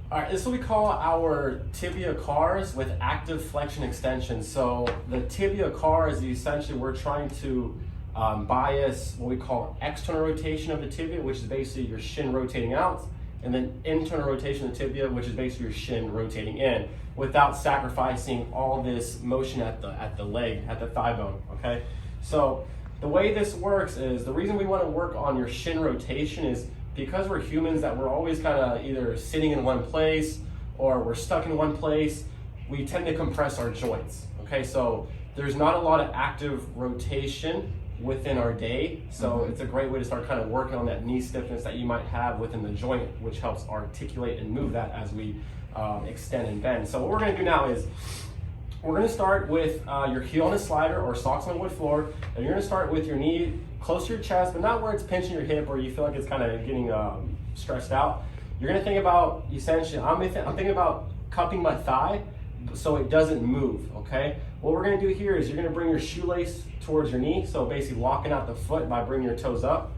All right, this is what we call our tibia cars with active flexion extension. So the tibia cars, essentially we're trying to bias what we call external rotation of the tibia, which is basically your shin rotating out, and then internal rotation of the tibia, which is basically your shin rotating in, without sacrificing all this motion at the leg, at the thigh bone, okay? So the way this works is, the reason we want to work on your shin rotation is because we're humans, that we're always kind of either sitting in one place or we're stuck in one place, we tend to compress our joints, okay? So there's not a lot of active rotation within our day, so it's a great way to start kind of working on that knee stiffness that you might have within the joint, which helps articulate and move that as we extend and bend. So what we're gonna do now is, we're gonna start with your heel on a slider or socks on wood floor, and you're gonna start with your knee close to your chest, but not where it's pinching your hip or you feel like it's kind of getting stressed out. You're gonna think about, essentially, I'm thinking about cupping my thigh so it doesn't move, okay? What we're gonna do here is you're gonna bring your shoelace towards your knee, so basically locking out the foot by bringing your toes up.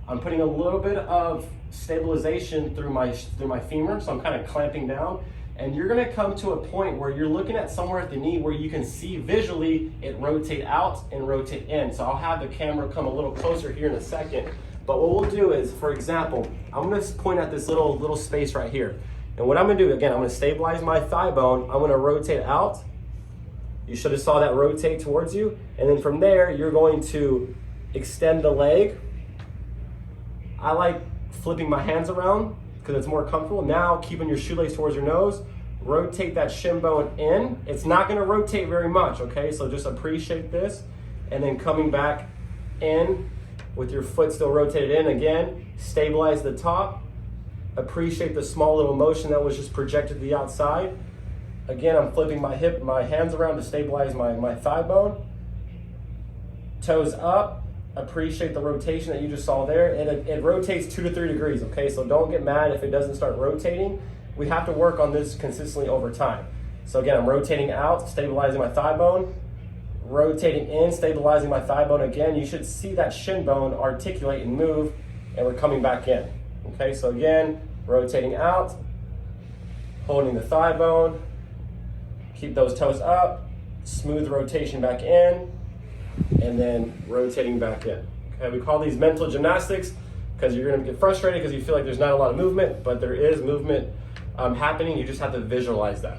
I'm putting a little bit of stabilization through my femur, so I'm kind of clamping down. And you're gonna come to a point where you're looking at somewhere at the knee where you can see visually it rotate out and rotate in. So I'll have the camera come a little closer here in a second. But what we'll do is, for example, I'm gonna point at this little space right here. And what I'm gonna do, again, I'm gonna stabilize my thigh bone. I'm gonna rotate out. You should have saw that rotate towards you. And then from there, you're going to extend the leg. I like flipping my hands around because it's more comfortable. Now, keeping your shoelace towards your nose, rotate that shin bone in. It's not gonna rotate very much, okay? So just appreciate this. And then coming back in with your foot still rotated in. Again, stabilize the top. Appreciate the small little motion that was just projected to the outside. Again, I'm flipping my hands around to stabilize my thigh bone. Toes up. Appreciate the rotation that you just saw there, and it rotates 2 to 3 degrees, okay? So don't get mad if it doesn't start rotating. We have to work on this consistently over time. So again, I'm rotating out, stabilizing my thigh bone, rotating in, stabilizing my thigh bone again. You should see that shin bone articulate and move, and we're coming back in, okay? So again, rotating out, holding the thigh bone, keep those toes up, smooth rotation back in, and then rotating back in. Okay, we call these mental gymnastics because you're going to get frustrated because you feel like there's not a lot of movement, but there is movement happening. You just have to visualize that.